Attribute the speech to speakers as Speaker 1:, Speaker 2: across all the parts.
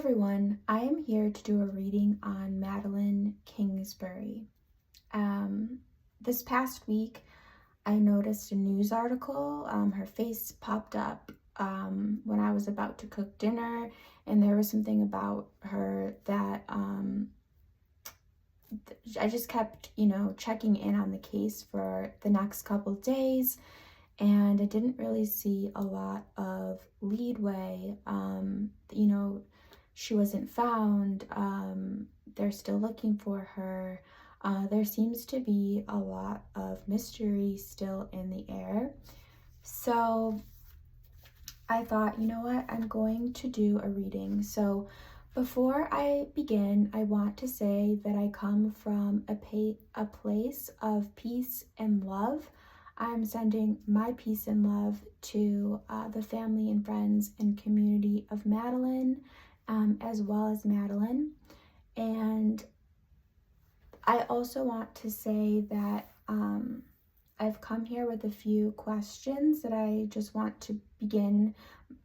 Speaker 1: everyone, I am here to do a reading on Madeline Kingsbury. This past week, I noticed a news article. Her face popped up when I was about to cook dinner, and there was something about her that I just kept, checking in on the case for the next couple days, and I didn't really see a lot of leadway. She wasn't found. They're still looking for her. There seems to be a lot of mystery still in the air. So I thought, you know what, I'm going to do a reading. So before I begin, I want to say that I come from a place of peace and love. I'm sending my peace and love to the family and friends and community of Madeline, as well as Madeline. And I also want to say that I've come here with a few questions that I just want to begin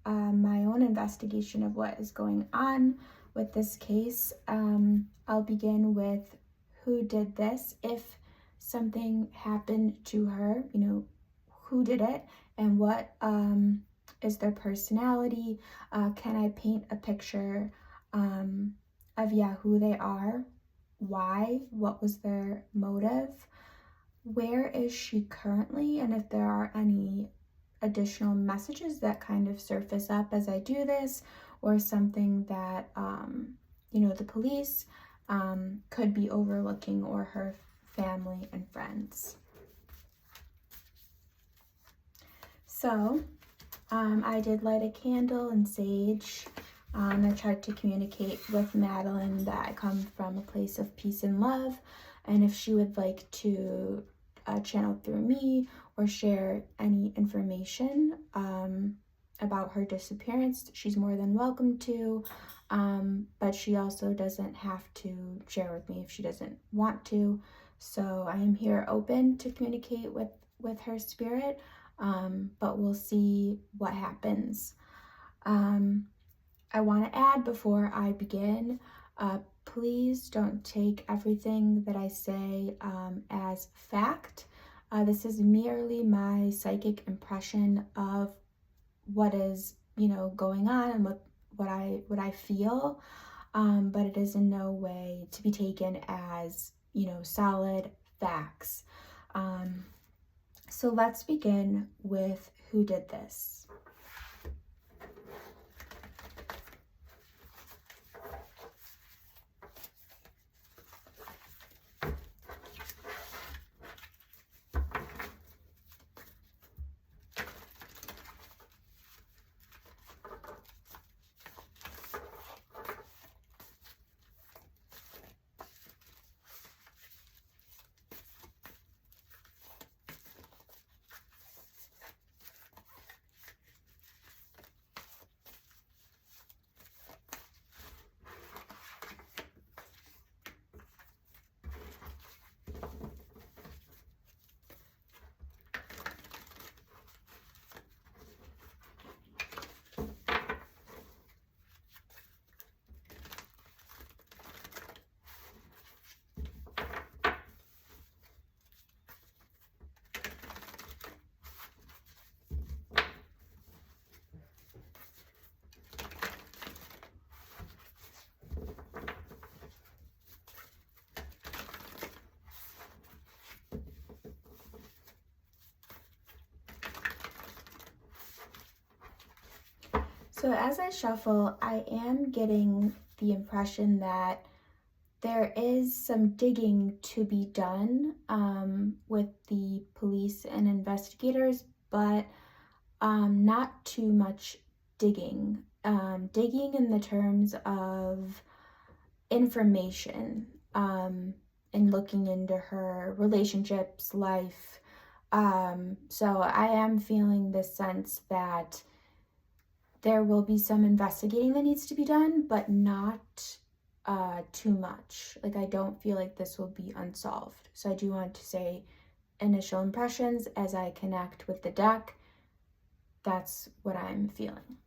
Speaker 1: my own investigation of what is going on with this case. I'll begin with who did this. If something happened to her, who did it, and what is their personality? Can I paint a picture of who they are? Why? What was their motive? Where is she currently? And if there are any additional messages that kind of surface up as I do this, or something that the police could be overlooking, or her family and friends. So I did light a candle and sage. I tried to communicate with Madeline that I come from a place of peace and love, and if she would like to channel through me or share any information about her disappearance, she's more than welcome to, but she also doesn't have to share with me if she doesn't want to. So I am here open to communicate with her spirit, but we'll see what happens. I want to add before I begin, please don't take everything that I say as fact. This is merely my psychic impression of what is, going on, and what I feel, but it is in no way to be taken as, solid facts. So let's begin with who did this. So as I shuffle, I am getting the impression that there is some digging to be done with the police and investigators, but not too much digging. Digging in the terms of information, and looking into her relationships, life. So I am feeling this sense that there will be some investigating that needs to be done, but not too much. Like, I don't feel like this will be unsolved. So I do want to say initial impressions as I connect with the deck. That's what I'm feeling.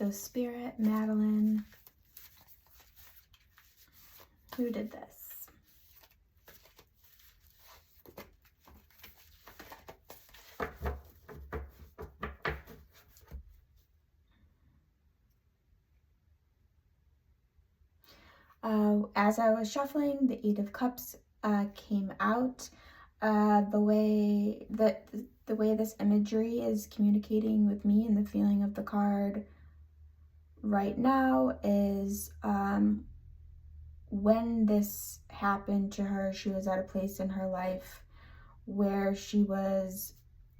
Speaker 1: So Spirit, Madeline, who did this? As I was shuffling, the Eight of Cups came out. The way this imagery is communicating with me and the feeling of the card right now is when this happened to her, she was at a place in her life where she was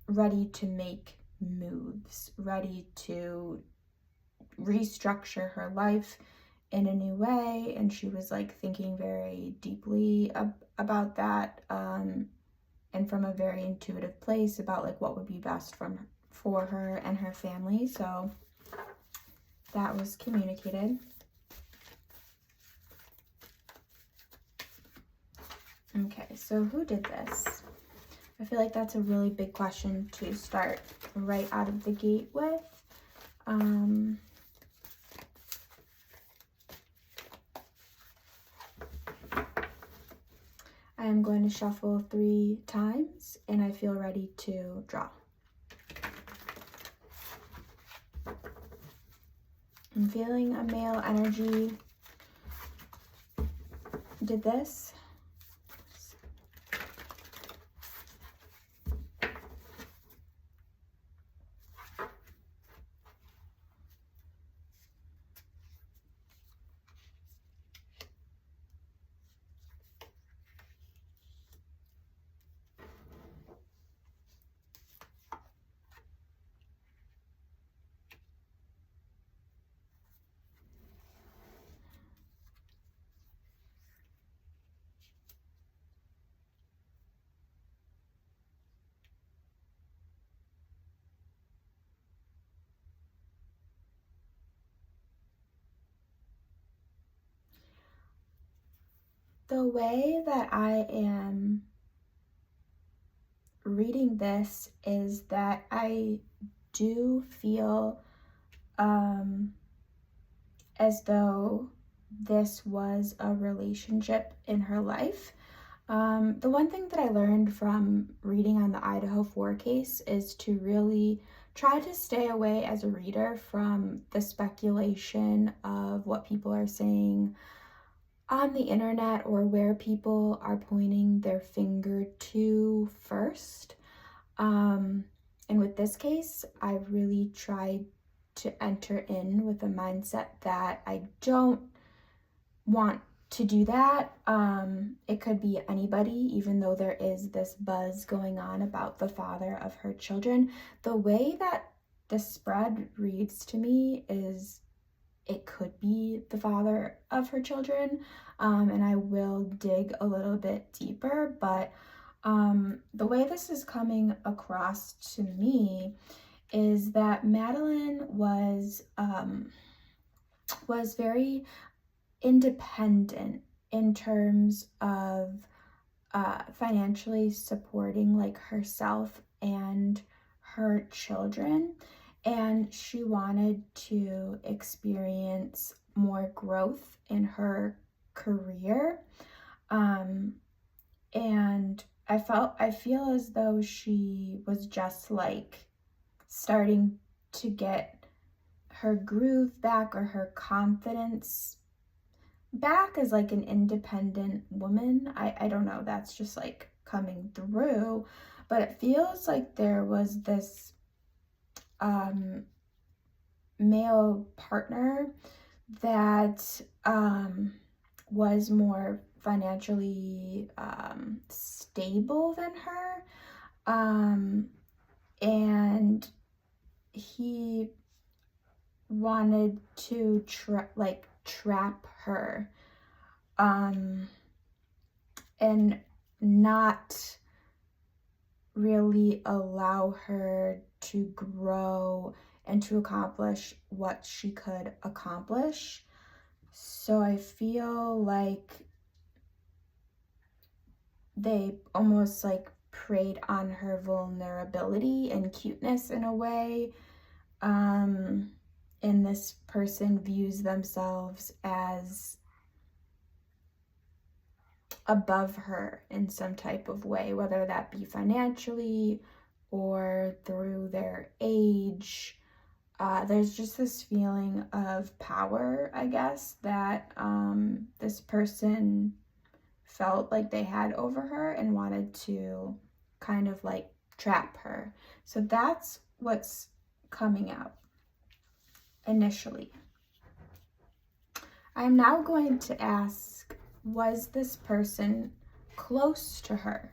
Speaker 1: ready to make moves, ready to restructure her life in a new way, and she was like thinking very deeply about that, and from a very intuitive place about like what would be best for her and her family. So that was communicated. Okay, so who did this? I feel like that's a really big question to start right out of the gate with. I am going to shuffle 3 times and I feel ready to draw. I'm feeling a male energy. Did this? The way that I am reading this is that I do feel as though this was a relationship in her life. The one thing that I learned from reading on the Idaho 4 case is to really try to stay away as a reader from the speculation of what people are saying on the internet or where people are pointing their finger to first. And with this case, I really tried to enter in with a mindset that I don't want to do that. It could be anybody, even though there is this buzz going on about the father of her children. The way that the spread reads to me is it could be the father of her children, and I will dig a little bit deeper, but the way this is coming across to me is that Madeline was very independent in terms of financially supporting like herself and her children, and she wanted to experience more growth in her career, and I feel as though she was just like starting to get her groove back or her confidence back as like an independent woman. I don't know, that's just like coming through, but it feels like there was this male partner that was more financially stable than her, and he wanted to trap her and not really allow her to grow and to accomplish what she could accomplish. So I feel like they almost like preyed on her vulnerability and cuteness in a way, and this person views themselves as above her in some type of way, whether that be financially or through their age. There's just this feeling of power, I guess, that this person felt like they had over her and wanted to kind of like trap her. So that's what's coming out initially. I'm now going to ask, was this person close to her?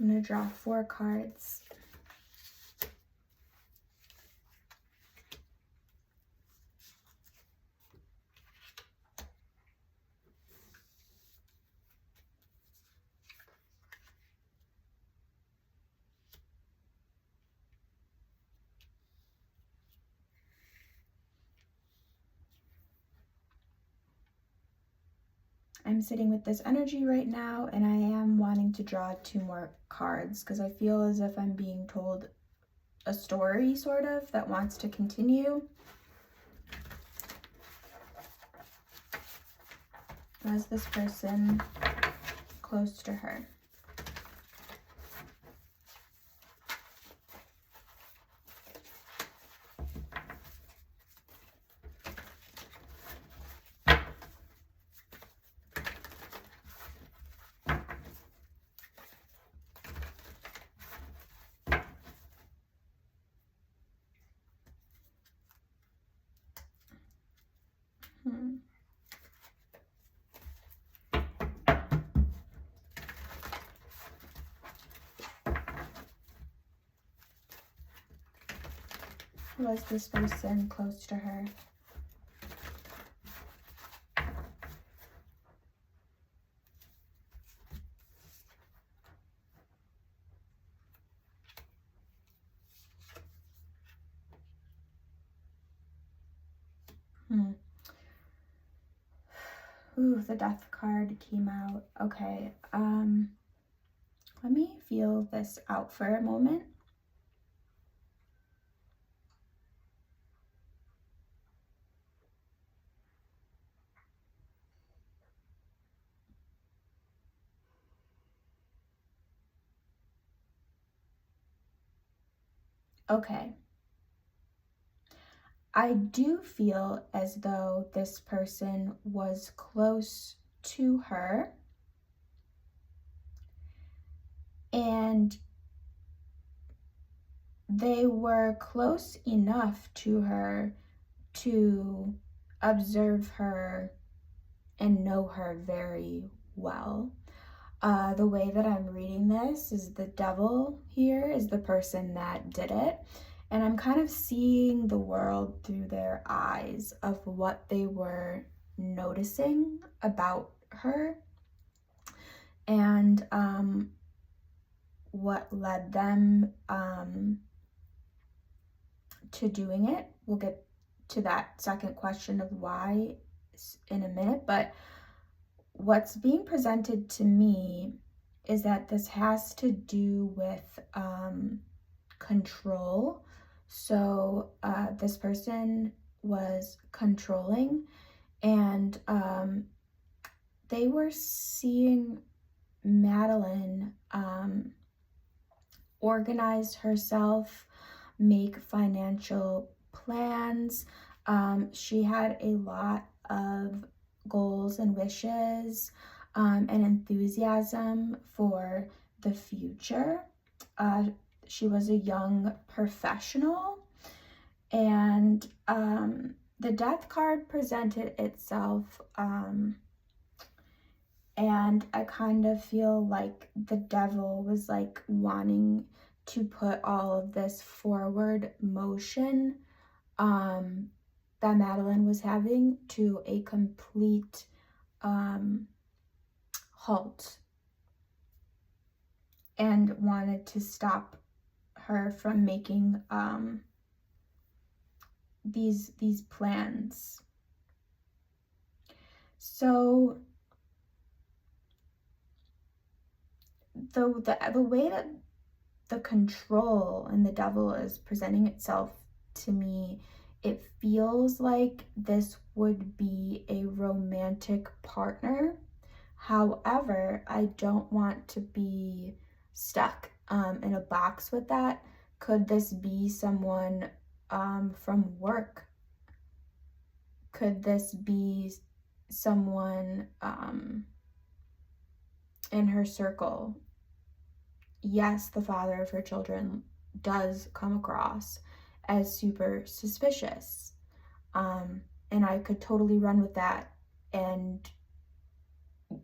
Speaker 1: I'm going to draw 4 cards. I'm sitting with this energy right now, and I am wanting to draw 2 more cards because I feel as if I'm being told a story, sort of, that wants to continue. Was this person close to her? Was this person close to her? Ooh, the Death card came out. Okay, let me feel this out for a moment. Okay. I do feel as though this person was close to her, and they were close enough to her to observe her and know her very well. The way that I'm reading this is the devil here is the person that did it. And I'm kind of seeing the world through their eyes of what they were noticing about her and what led them to doing it. We'll get to that second question of why in a minute, but what's being presented to me is that this has to do with control. So this person was controlling, and they were seeing Madeline organize herself, make financial plans. She had a lot of goals and wishes and enthusiasm for the future. She was a young professional, and the Death card presented itself And I kind of feel like the devil was like wanting to put all of this forward motion that Madeline was having to a complete halt, and wanted to stop her from making these plans. So the way that the control and the devil is presenting itself to me, it feels like this would be a romantic partner. However, I don't want to be stuck in a box with that. Could this be someone from work? Could this be someone in her circle? Yes, the father of her children does come across as super suspicious. And I could totally run with that and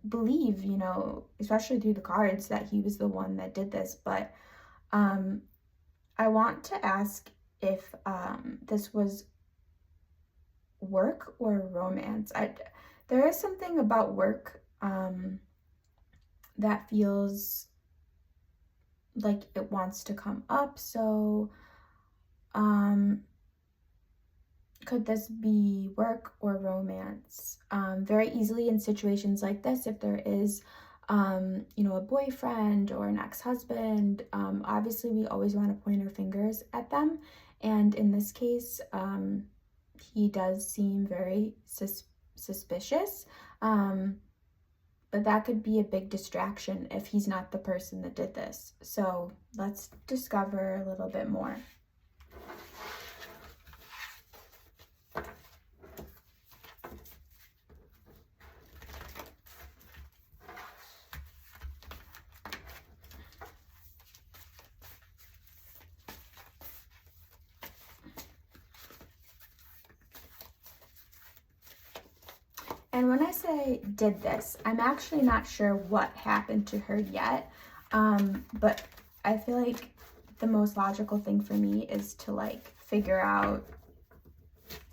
Speaker 1: believe, you know, especially through the cards, that he was the one that did this. But I want to ask if this was work or romance. There is something about work that feels like it wants to come up. So could this be work or romance? Very easily in situations like this, if there is you know, a boyfriend or an ex-husband, obviously we always want to point our fingers at them, and in this case he does seem very suspicious, but that could be a big distraction if he's not the person that did this. So let's discover a little bit more. And when I say did this, I'm actually not sure what happened to her yet, but I feel like the most logical thing for me is to like figure out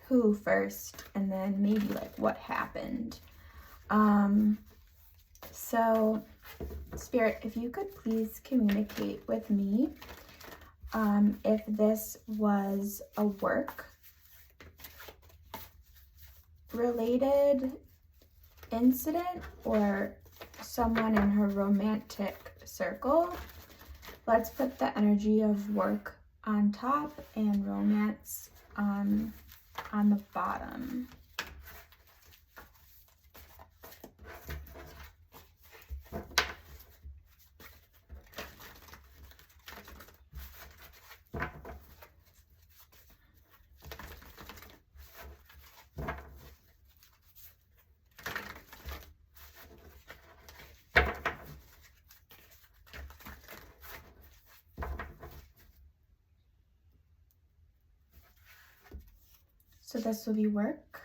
Speaker 1: who first and then maybe like what happened. So Spirit, if you could please communicate with me if this was a work related incident or someone in her romantic circle. Let's put the energy of work on top and romance on the bottom. So this will be work.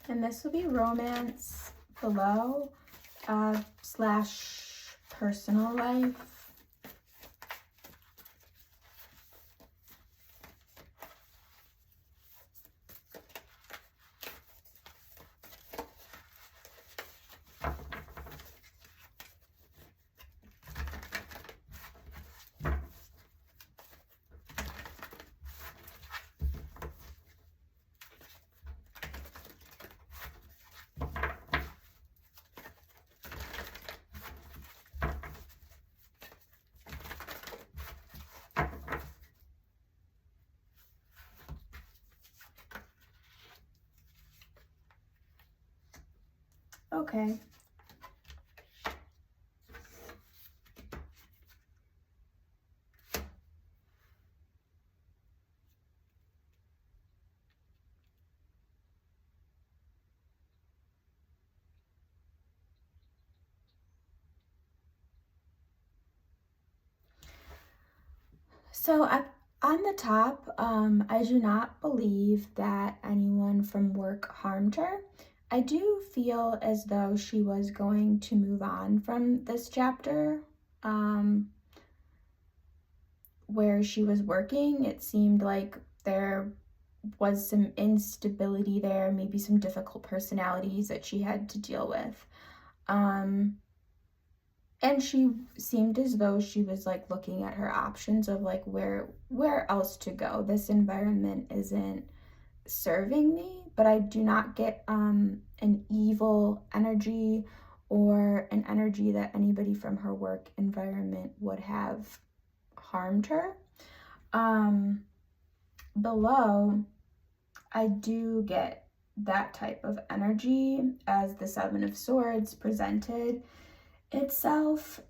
Speaker 1: And this will be romance below, slash personal life. Okay. So on the top, I do not believe that anyone from work harmed her. I do feel as though she was going to move on from this chapter where she was working. It seemed like there was some instability there, maybe some difficult personalities that she had to deal with. And she seemed as though she was like looking at her options of like where else to go. This environment isn't serving me, but I do not get an evil energy or an energy that anybody from her work environment would have harmed her. Below, I do get that type of energy as the Seven of Swords presented itself.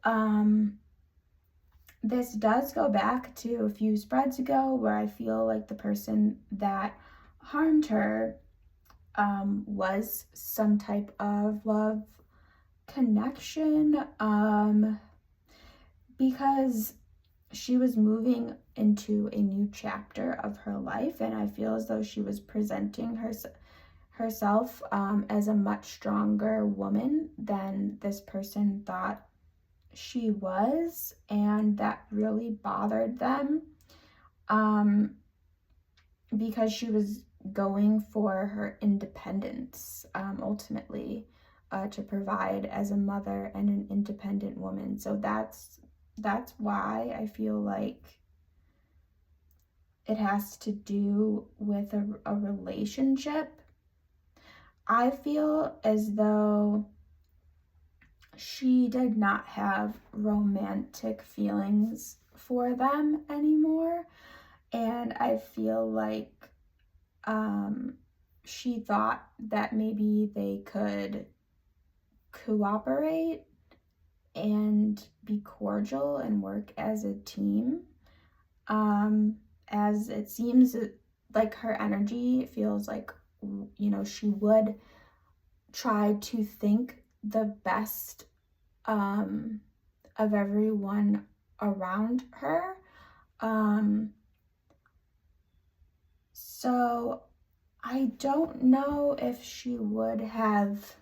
Speaker 1: This does go back to a few spreads ago where I feel like the person that harmed her was some type of love connection, because she was moving into a new chapter of her life, and I feel as though she was presenting herself as a much stronger woman than this person thought she was, and that really bothered them because she was going for her independence ultimately to provide as a mother and an independent woman. So that's why I feel like it has to do with a relationship. I feel as though she did not have romantic feelings for them anymore, and I feel like she thought that maybe they could cooperate and be cordial and work as a team. As it seems like her energy feels like, you know, she would try to think the best of everyone around her. So I don't know if she would have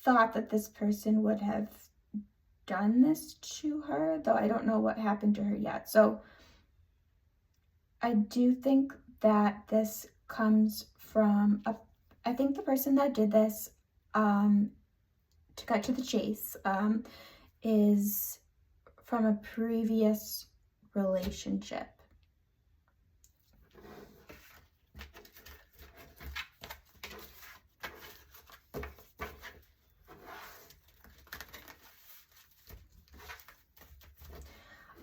Speaker 1: thought that this person would have done this to her, though I don't know what happened to her yet. So I do think that this comes from I think the person that did this, to cut to the chase, is from a previous relationship.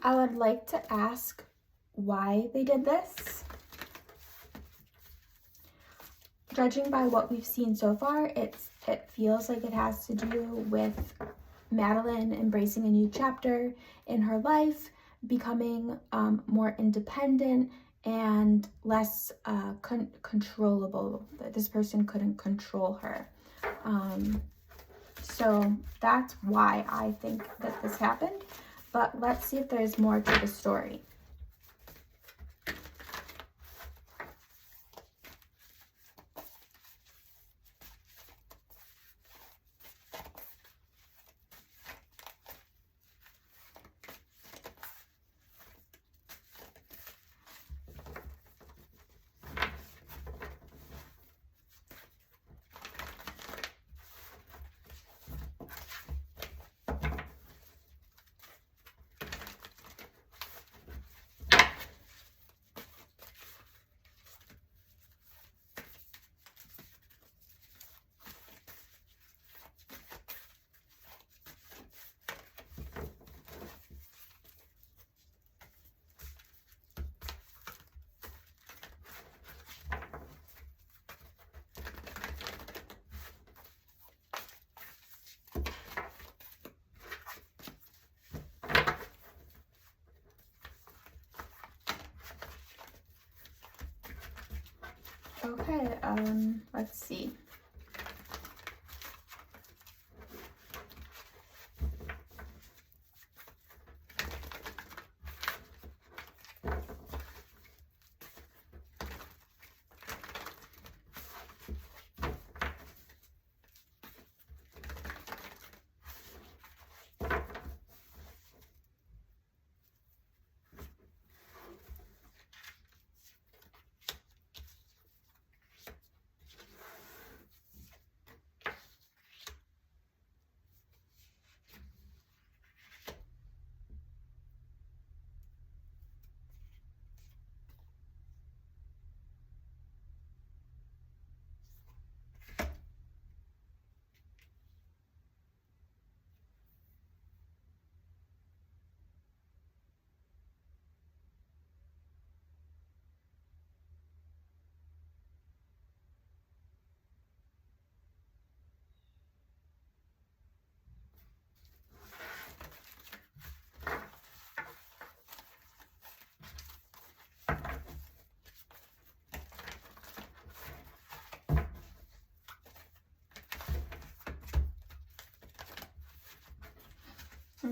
Speaker 1: I would like to ask why they did this. Judging by what we've seen so far, it feels like it has to do with Madeline embracing a new chapter in her life, becoming more independent and less controllable. This person couldn't control her. So that's why I think that this happened. But let's see if there's more to the story. Okay, let's see.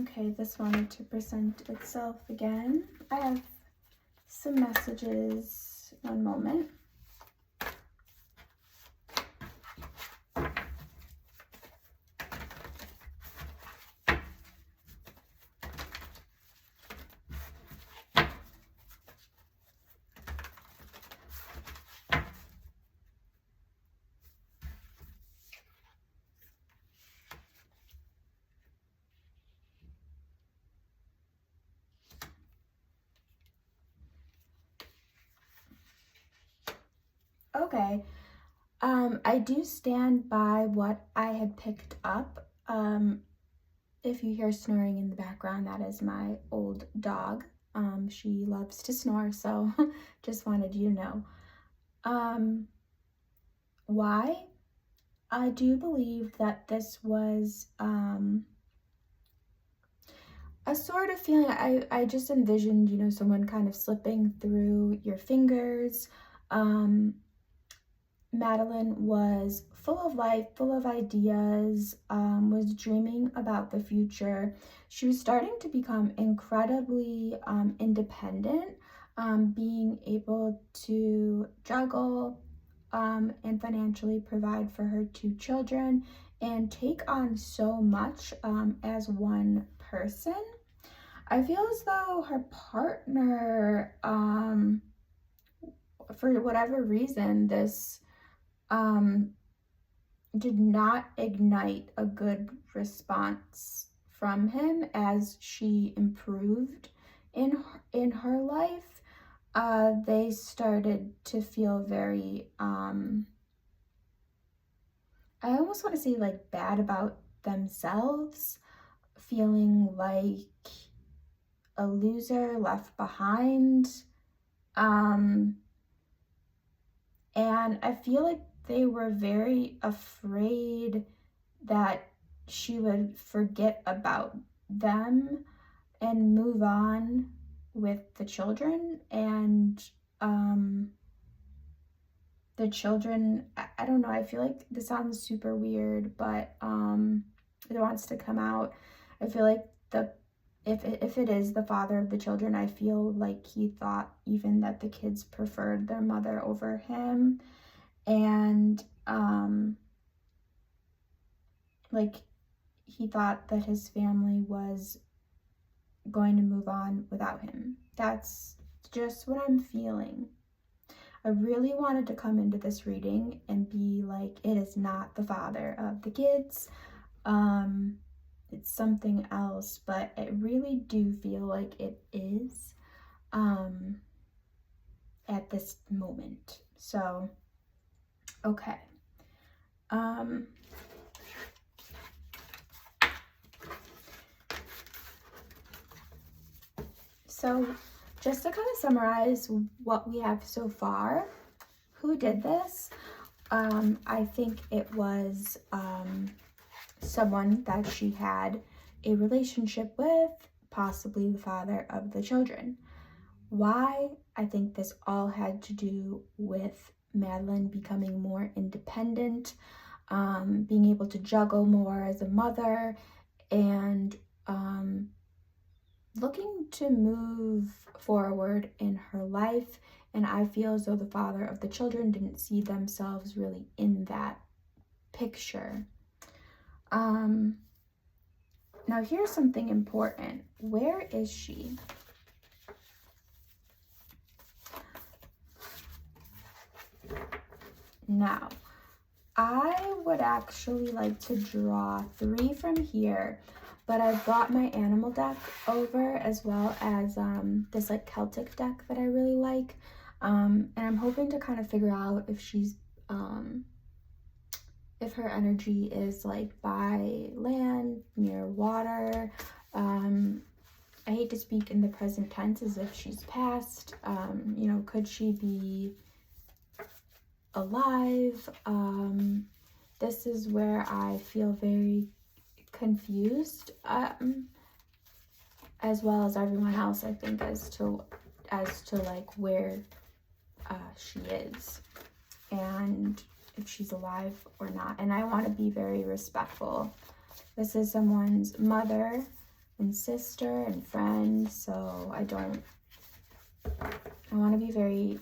Speaker 1: Okay, this wanted to present itself again. I have some messages. One moment. Okay, I do stand by what I had picked up. If you hear snoring in the background, that is my old dog. She loves to snore, so just wanted you to know. Why? I do believe that this was a sort of feeling. I just envisioned, someone kind of slipping through your fingers. Madeline was full of life, full of ideas, was dreaming about the future. She was starting to become incredibly independent, being able to juggle and financially provide for her 2 children and take on so much as one person. I feel as though her partner, for whatever reason, this did not ignite a good response from him as she improved in her life. They started to feel very, I almost want to say like bad about themselves, feeling like a loser left behind. And I feel like they were very afraid that she would forget about them and move on with the children. And the children, I don't know, I feel like this sounds super weird, but it wants to come out. I feel like if it is the father of the children, I feel like he thought even that the kids preferred their mother over him. And like he thought that his family was going to move on without him. That's just what I'm feeling. I really wanted to come into this reading and be like, it is not the father of the kids. It's something else, but I really do feel like it is at this moment. So, okay. So just to kind of summarize what we have so far, who did this? I think it was someone that she had a relationship with, possibly the father of the children. Why? I think this all had to do with Madeline becoming more independent, being able to juggle more as a mother, and looking to move forward in her life. And I feel as though the father of the children didn't see themselves really in that picture. Now here's something important. Where is she? Now, I would actually like to draw 3 from here, but I brought my animal deck over as well as this like Celtic deck that I really like. And I'm hoping to kind of figure out if she's, if her energy is like by land, near water. I hate to speak in the present tense as if she's passed. Could she be alive? This is where I feel very confused, as well as everyone else, I think, as to like where she is and if she's alive or not. And I want to be very respectful. This is someone's mother. and sister and friend, so I want to be very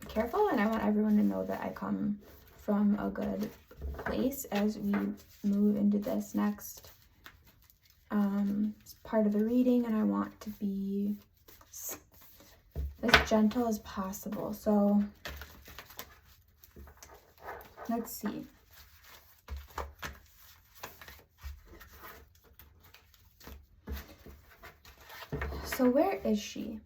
Speaker 1: careful, and I want everyone to know that I come from a good place as we move into this next part of the reading, and I want to be as gentle as possible. So let's see. So where is she?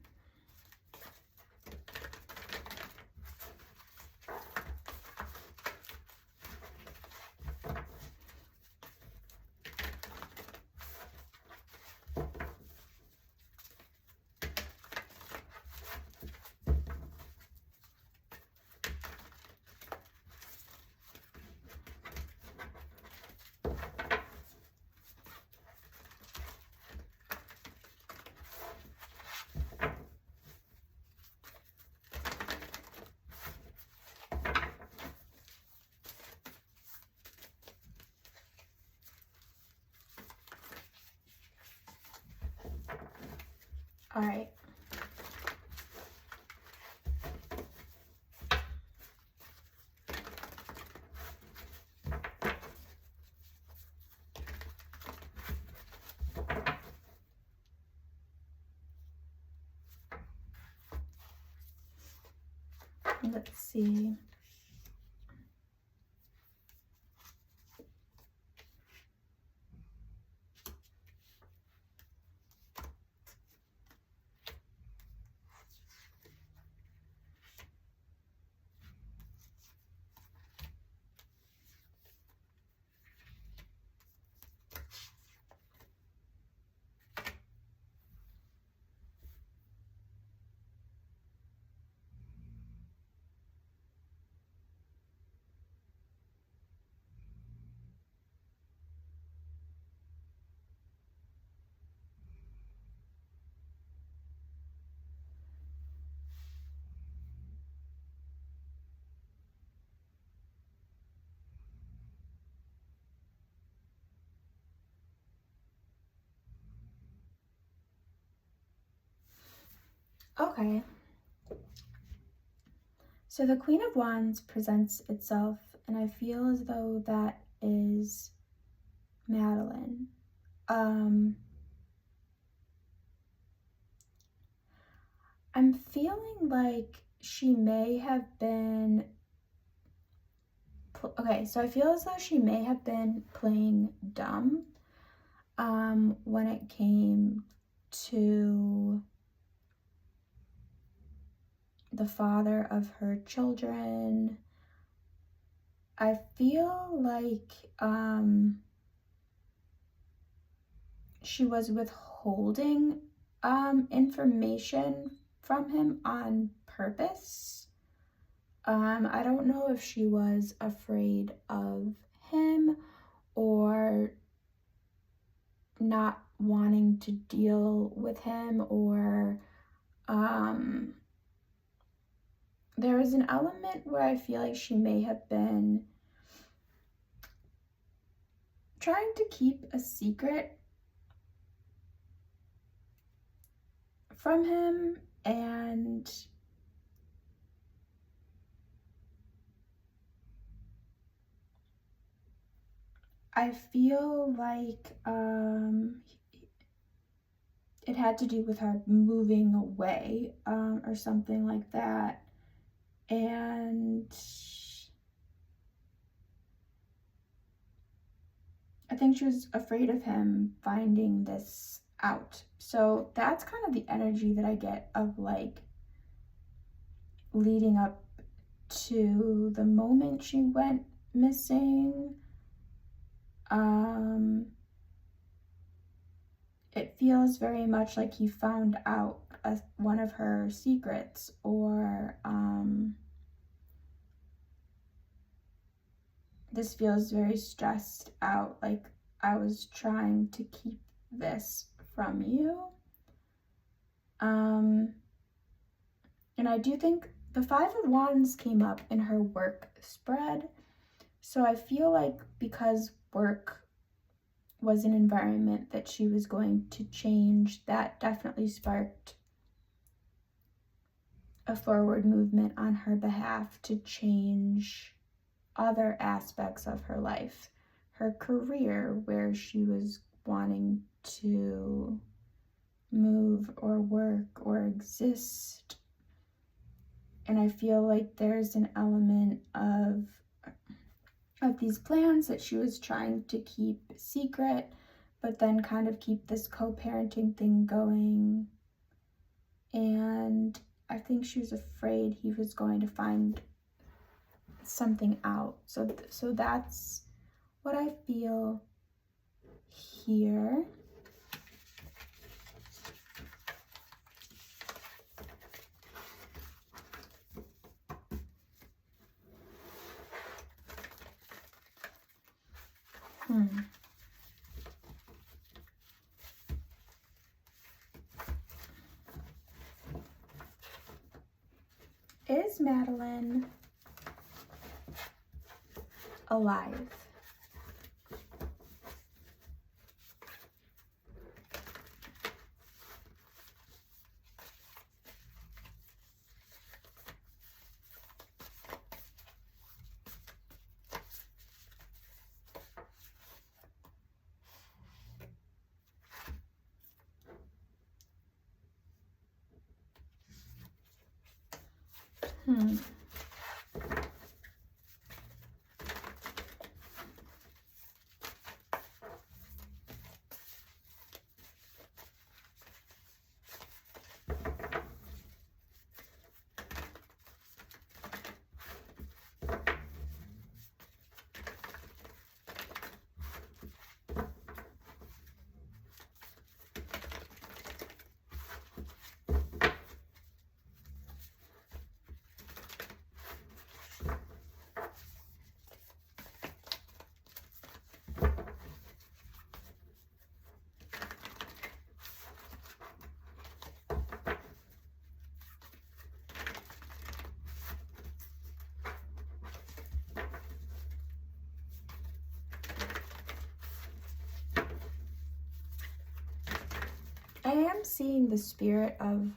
Speaker 1: All right. Let's see. Okay. So the Queen of Wands presents itself, and I feel as though that is Madeline. I'm feeling like she may have been, okay, so I feel as though she may have been playing dumb when it came to the father of her children. I feel like she was withholding information from him on purpose. I don't know if she was afraid of him or not wanting to deal with him, or there is an element where I feel like she may have been trying to keep a secret from him, and I feel like it had to do with her moving away or something like that. And I think she was afraid of him finding this out. So that's kind of the energy that I get of like leading up to the moment she went missing. It feels very much like he found out one of her secrets, or this feels very stressed out, like I was trying to keep this from you. And I do think the Five of Wands came up in her work spread. So I feel like because work was an environment that she was going to change. That definitely sparked a forward movement on her behalf to change other aspects of her life. Her career, where she was wanting to move or work or exist. And I feel like there's an element of these plans that she was trying to keep secret, but then kind of keep this co-parenting thing going. And I think she was afraid he was going to find something out. So that's what I feel here. Is Madeline alive? I am seeing the spirit of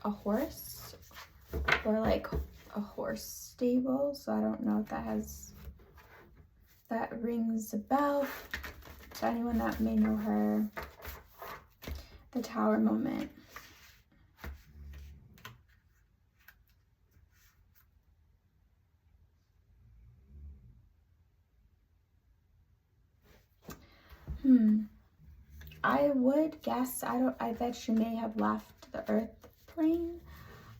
Speaker 1: a horse, or like a horse stable, so I don't know if that rings a bell to anyone that may know her. The Tower moment. I would guess, I bet she may have left the earth plane,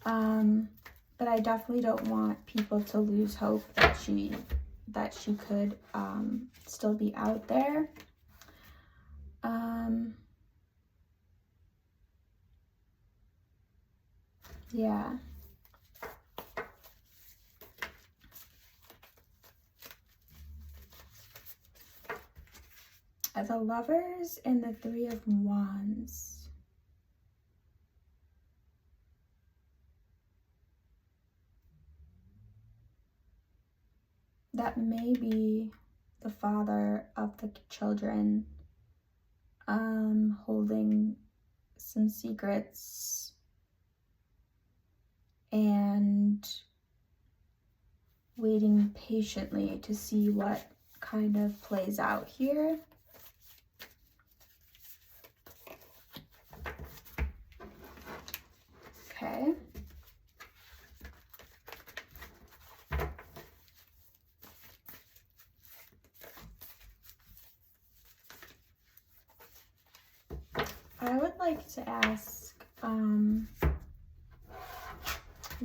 Speaker 1: but I definitely don't want people to lose hope that she could still be out there. Yeah. The Lovers and the Three of Wands. That may be the father of the children holding some secrets and waiting patiently to see what kind of plays out here. Okay. I would like to ask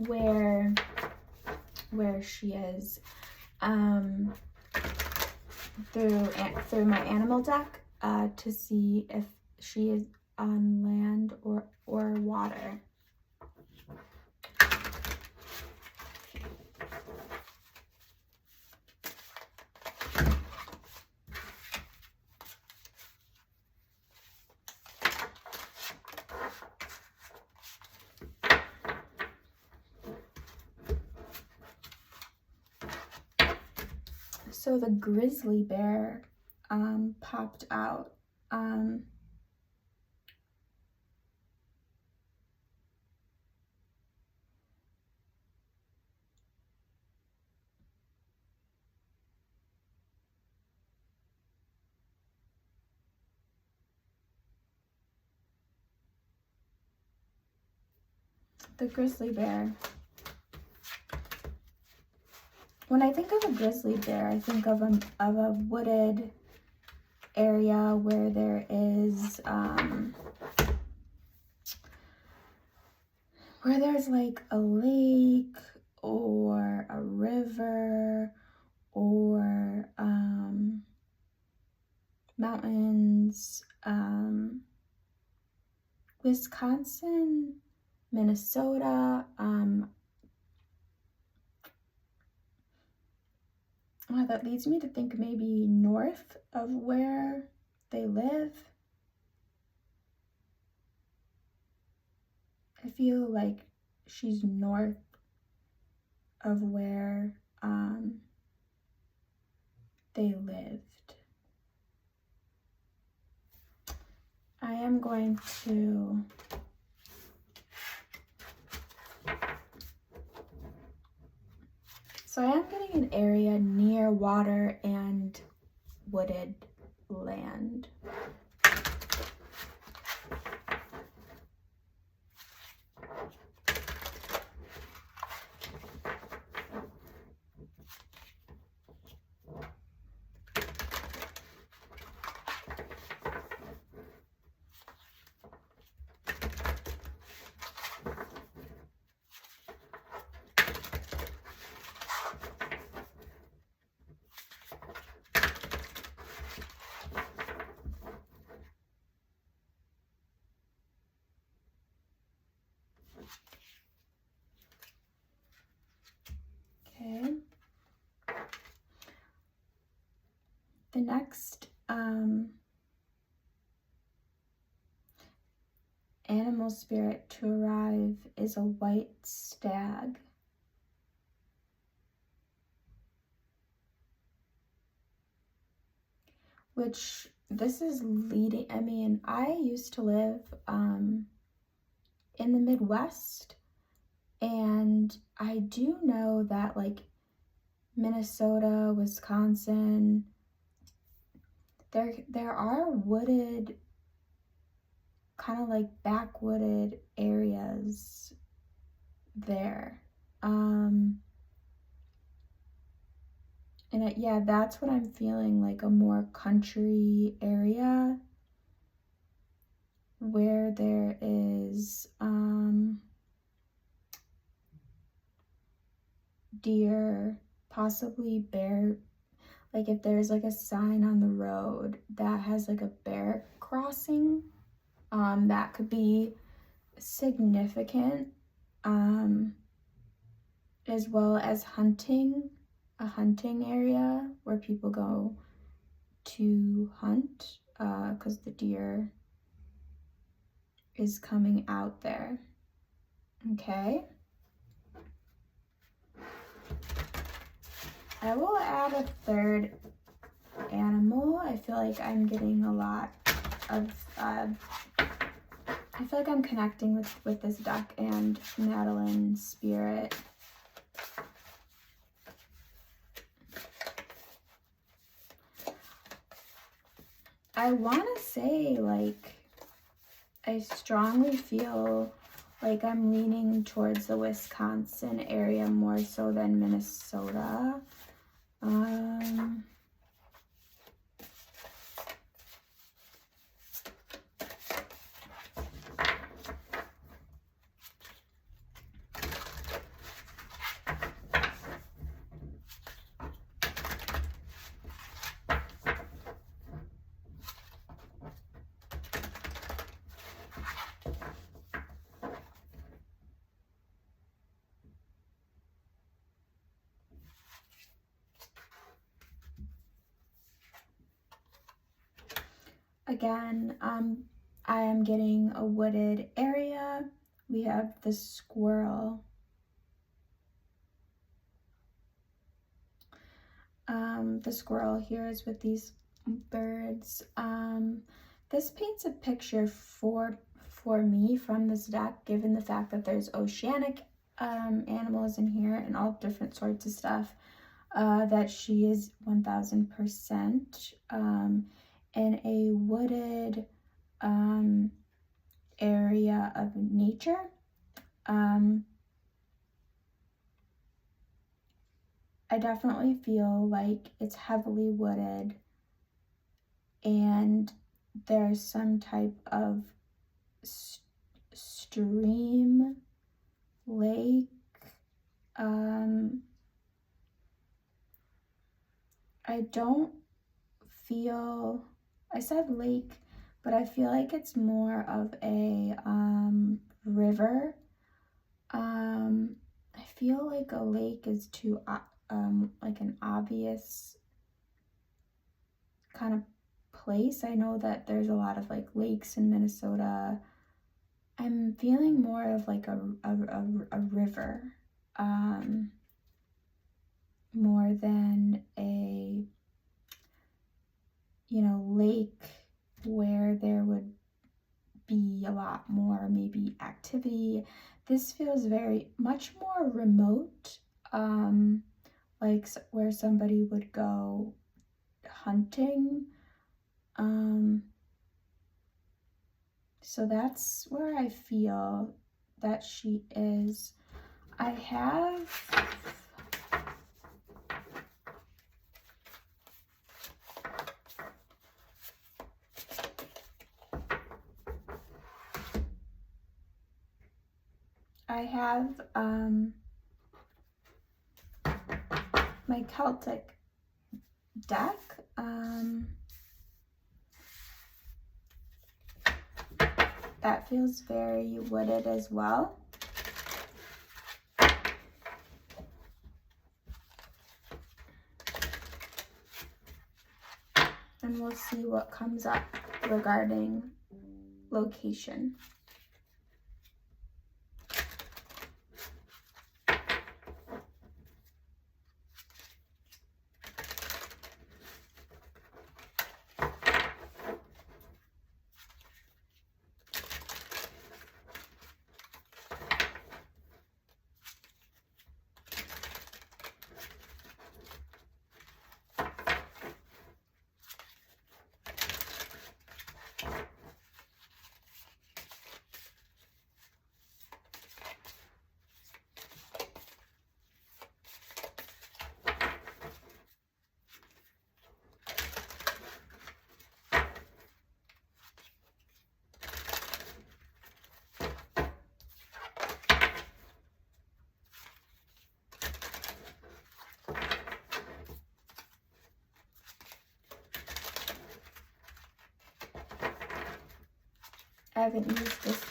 Speaker 1: where she is through my animal deck to see if she is on land or water. So the grizzly bear popped out. The grizzly bear. When I think of a grizzly bear, I think of a wooded area where there is where there's like a lake or a river or mountains. Wisconsin, Minnesota, that leads me to think maybe north of where they live. I feel like she's north of where they lived. I am going to so I am getting an area near water and wooded land. Okay. The next animal spirit to arrive is a white stag. Which this is leading, I mean, I used to live in the Midwest, and I do know that like Minnesota, Wisconsin, there are wooded, kind of like backwooded areas there. And yeah, that's what I'm feeling, like a more country area where there is deer, possibly bear. Like if there's like a sign on the road that has like a bear crossing, that could be significant, as well as hunting, a hunting area where people go to hunt, because the deer is coming out there. Okay. I will add a third animal. I feel like I'm getting a lot of, I feel like I'm connecting with this duck and Madeline spirit. I want to say, like, I strongly feel like I'm leaning towards the Wisconsin area more so than Minnesota. Again, I am getting a wooded area. We have the squirrel. The squirrel here is with these birds. This paints a picture for me from this deck, given the fact that there's oceanic animals in here and all different sorts of stuff, that she is 1000% in a wooded area of nature. I definitely feel like it's heavily wooded and there's some type of stream, lake. I don't feel, I said lake, but I feel like it's more of a river. I feel like a lake is too like an obvious kind of place. I know that there's a lot of like lakes in Minnesota. I'm feeling more of like a river, more than a, you know, lake where there would be a lot more maybe activity. This feels very much more remote, like where somebody would go hunting. So that's where I feel that she is. I have my Celtic deck. That feels very wooded as well. And we'll see what comes up regarding location. I haven't used this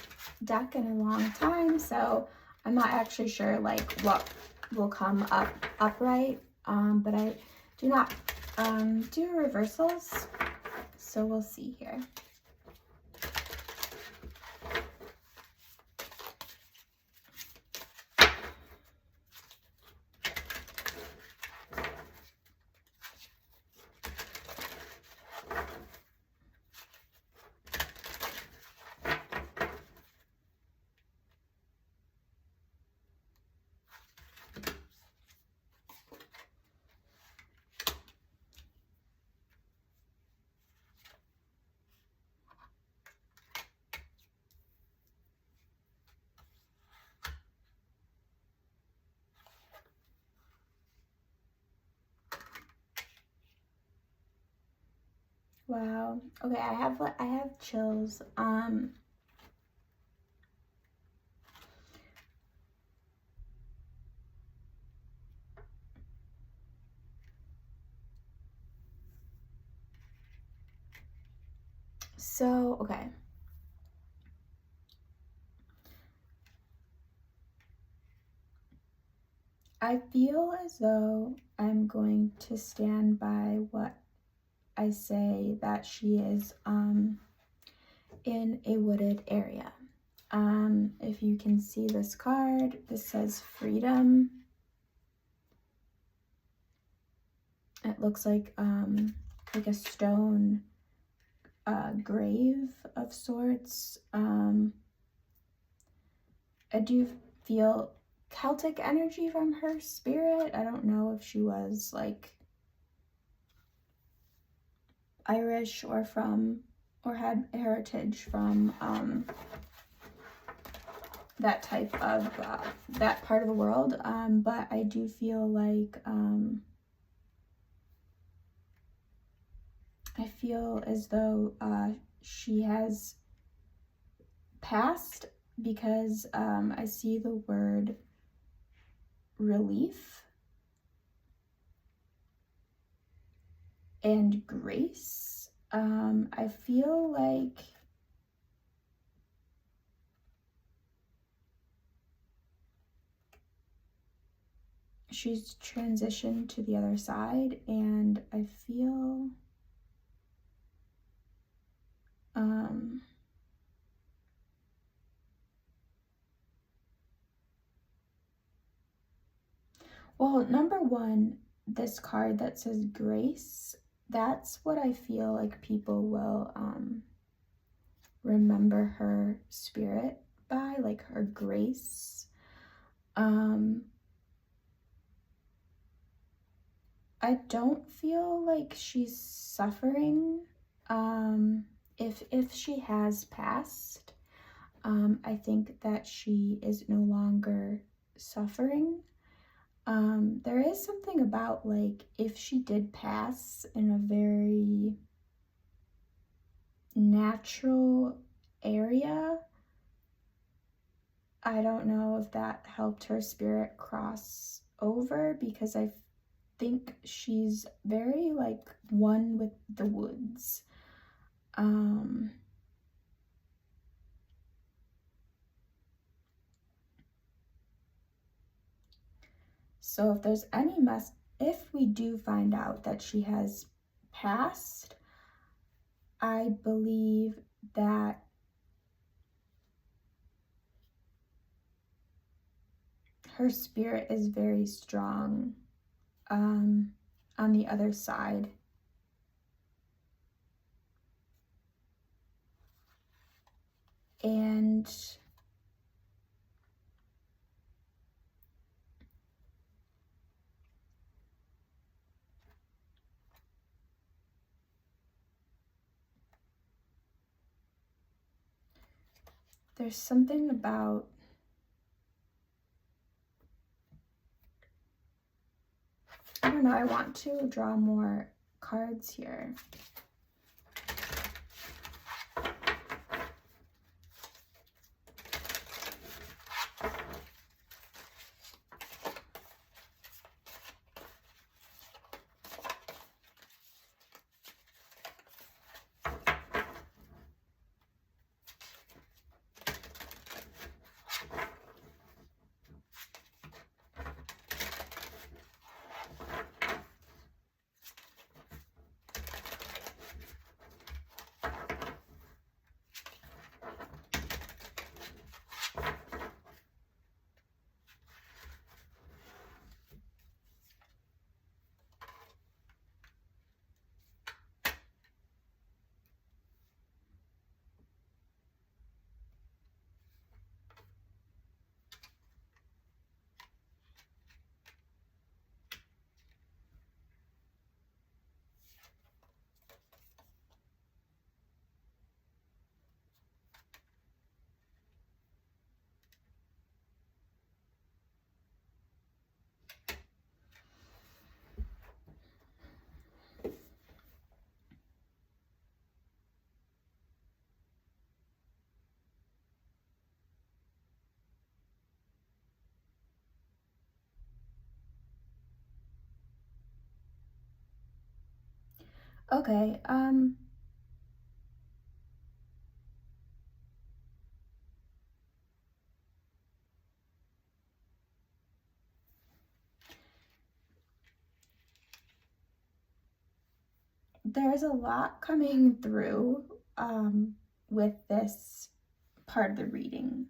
Speaker 1: deck in a long time, so I'm not actually sure like what will come up upright, but I do not do reversals, so we'll see here. Wow. Okay, I have chills. So, okay. I feel as though I'm going to stand by what I say, that she is in a wooded area. If you can see this card, this says freedom. It looks like like a stone grave of sorts. I do feel Celtic energy from her spirit. I don't know if she was like Irish or had heritage from that type of that part of the world, but I do feel like I feel as though she has passed, because I see the word relief and grace. I feel like she's transitioned to the other side, and I feel well, number one, this card that says grace, that's what I feel like people will remember her spirit by, like her grace. I don't feel like she's suffering. If she has passed, I think that she is no longer suffering. There is something about, like, if she did pass in a very natural area, I don't know if that helped her spirit cross over, because I think she's very like one with the woods. So if there's any if we do find out that she has passed, I believe that her spirit is very strong on the other side. And there's something about I don't know, I want to draw more cards here. Okay, there's a lot coming through with this part of the reading.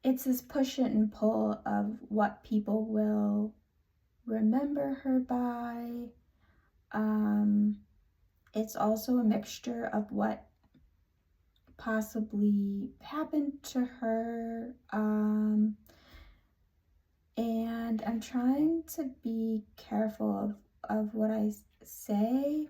Speaker 1: It's this push and pull of what people will remember her by, it's also a mixture of what possibly happened to her. And I'm trying to be careful of what I say.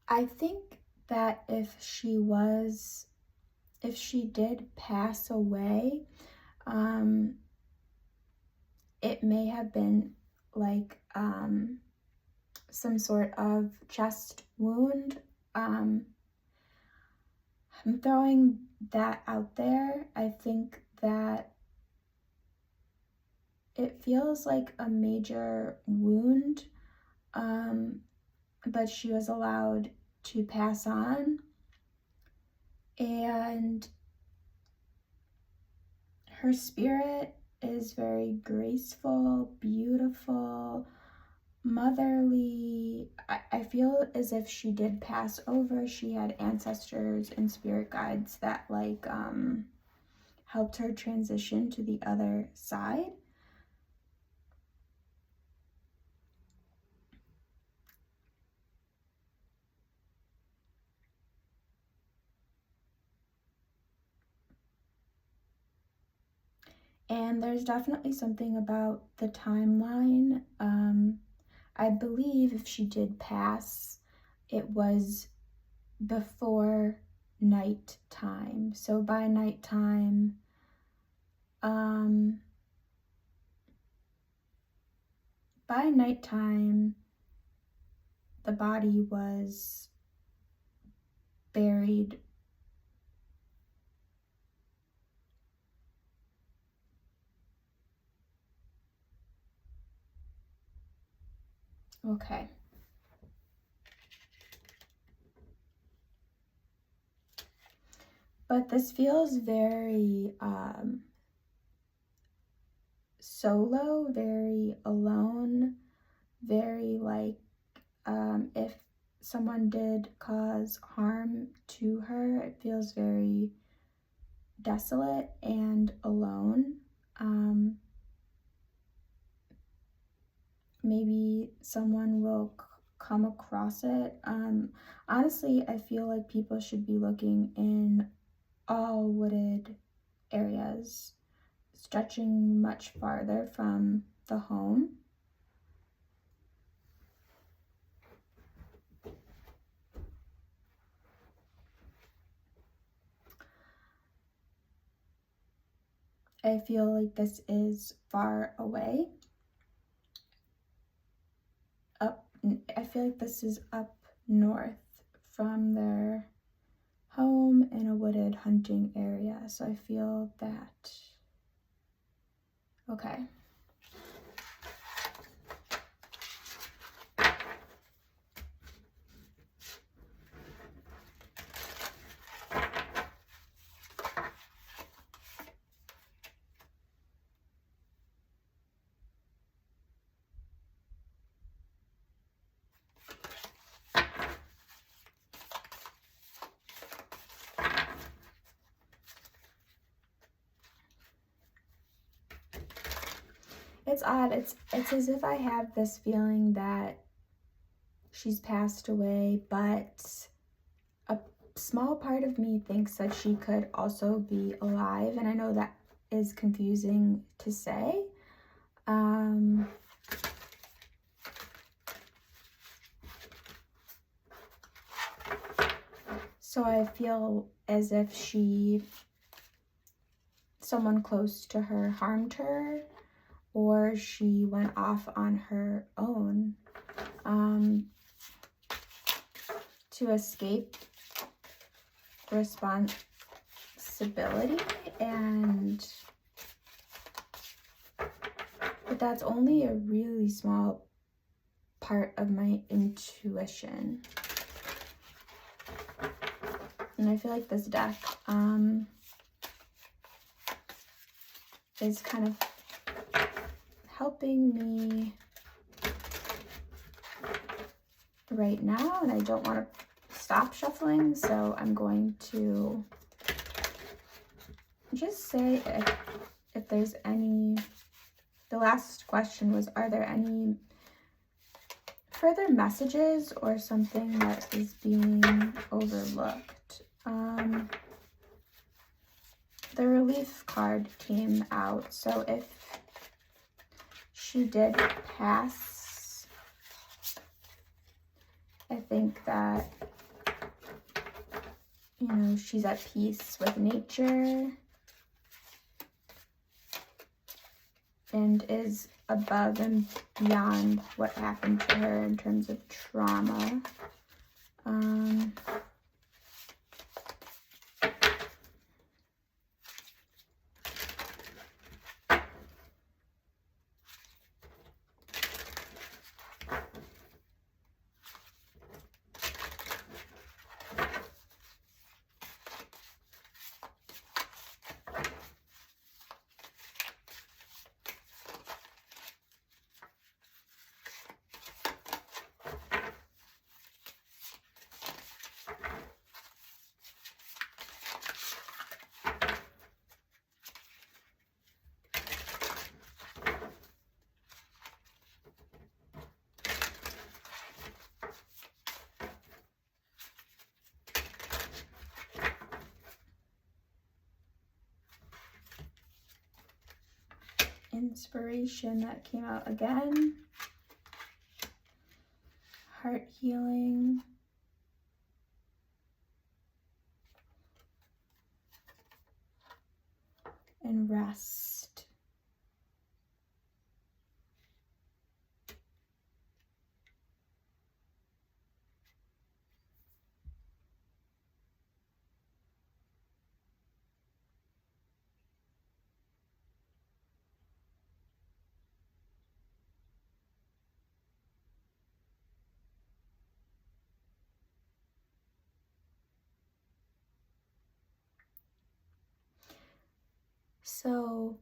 Speaker 1: I think that if she did pass away, it may have been like some sort of chest wound. I'm throwing that out there. I think that it feels like a major wound, but she was allowed to pass on. And her spirit is very graceful, beautiful, motherly. I feel as if she did pass over. She had ancestors and spirit guides that like helped her transition to the other side. And there's definitely something about the timeline. I believe if she did pass, it was before nighttime. So by nighttime, the body was buried. Okay. But this feels very solo, very alone, very like if someone did cause harm to her, it feels very desolate and alone. Maybe someone will come across it. Honestly, I feel like people should be looking in all wooded areas, stretching much farther from the home. I feel like this is far away. I feel like this is up north from their home in a wooded hunting area. So I feel that. Okay. It's odd. It's as if I have this feeling that she's passed away, but a small part of me thinks that she could also be alive, and I know that is confusing to say. So I feel as if someone close to her harmed her, or she went off on her own to escape responsibility. But that's only a really small part of my intuition. And I feel like this deck is kind of helping me right now, and I don't want to stop shuffling, so I'm going to just say if there's any, the last question was, are there any further messages or something that is being overlooked? The relief card came out, so if she did pass, I think that, you know, she's at peace with nature and is above and beyond what happened to her in terms of trauma. Inspiration that came out again. Heart healing. And rest. So,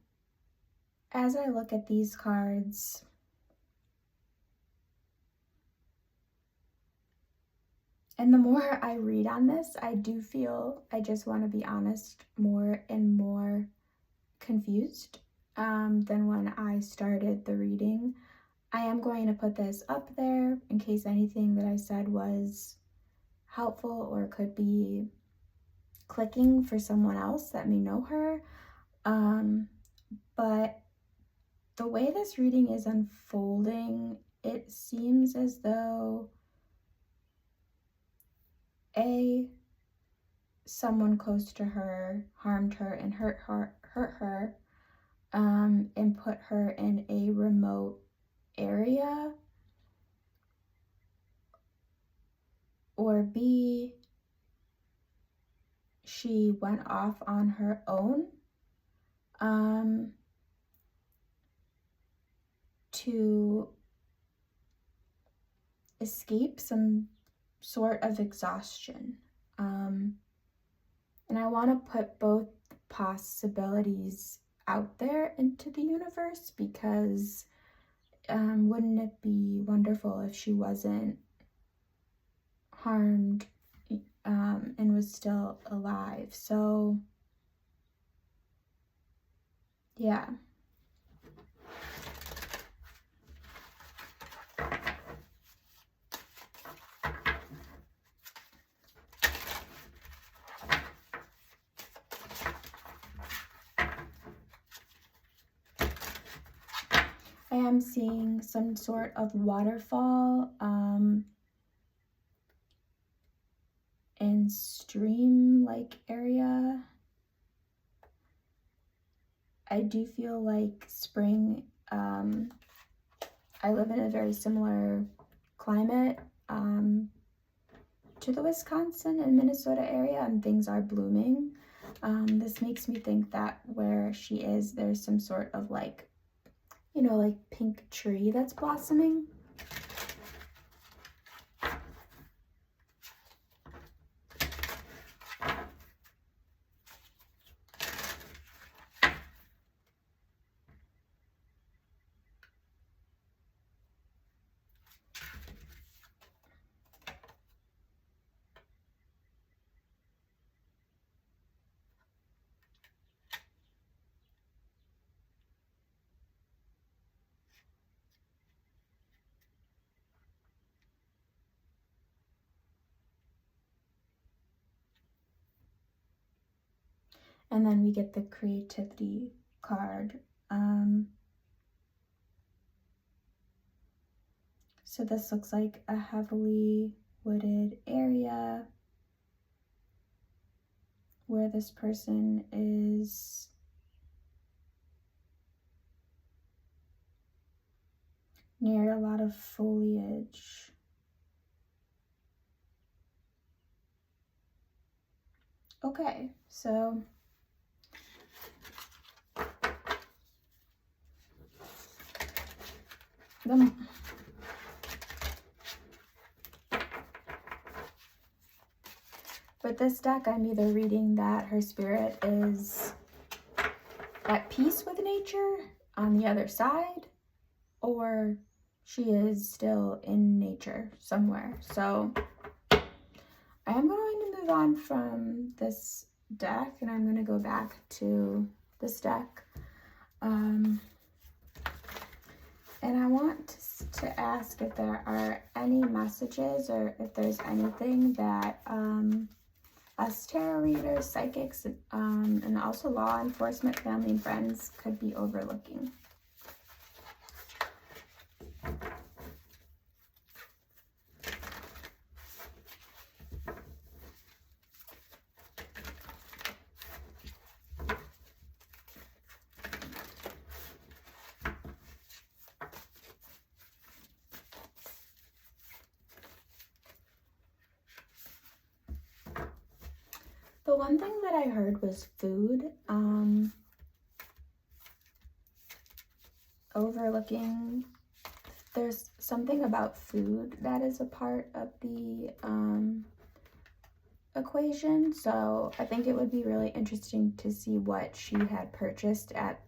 Speaker 1: as I look at these cards, and the more I read on this, I do feel, I just want to be honest, more and more confused than when I started the reading. I am going to put this up there in case anything that I said was helpful or could be clicking for someone else that may know her. But the way this reading is unfolding, it seems as though someone close to her harmed her and hurt her, and put her in a remote area, or B, she went off on her own to escape some sort of exhaustion. And I want to put both possibilities out there into the universe, because wouldn't it be wonderful if she wasn't harmed and was still alive? So yeah. I am seeing some sort of waterfall and stream-like area. I do feel like spring. I live in a very similar climate to the Wisconsin and Minnesota area, and things are blooming. This makes me think that where she is, there's some sort of like, you know, like pink tree that's blossoming. And then we get the creativity card. So this looks like a heavily wooded area where this person is near a lot of foliage. Okay, so with this deck, I'm either reading that her spirit is at peace with nature on the other side, or she is still in nature somewhere. So I am going to move on from this deck, and I'm going to go back to this deck. And I want to ask if there are any messages or if there's anything that us tarot readers, psychics, and also law enforcement, family, and friends could be overlooking. The one thing that I heard was food. Overlooking, there's something about food that is a part of the equation. So I think it would be really interesting to see what she had purchased at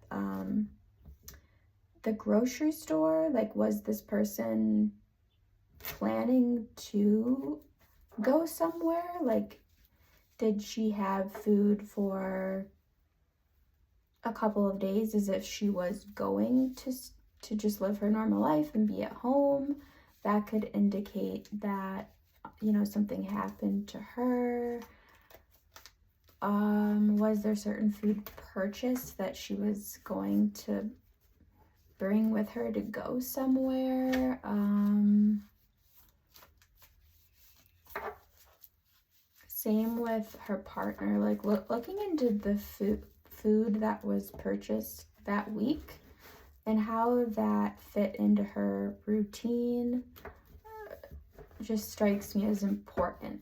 Speaker 1: the grocery store. Like, was this person planning to go somewhere? Like, did she have food for a couple of days as if she was going to just live her normal life and be at home? That could indicate that, you know, something happened to her. Was there certain food purchased that she was going to bring with her to go somewhere? Same with her partner, like looking into the food that was purchased that week and how that fit into her routine just strikes me as important.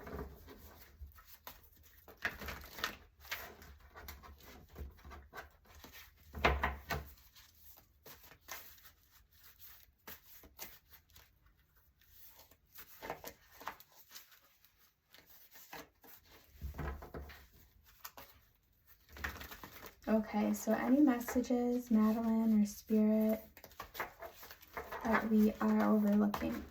Speaker 1: Okay, so any messages, Madeline or Spirit, that we are overlooking?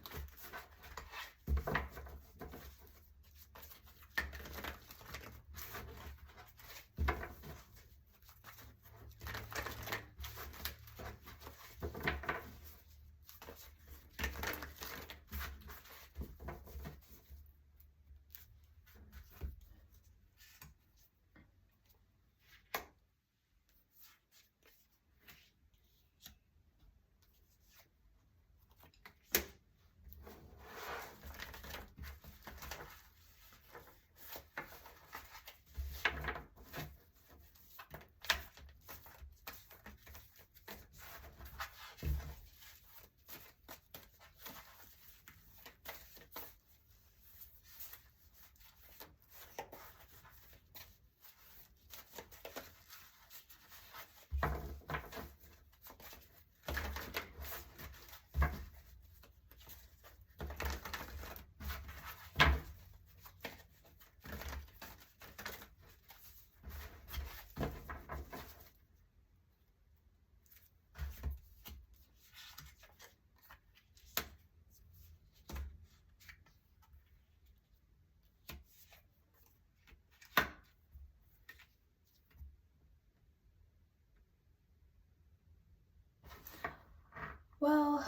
Speaker 1: Well,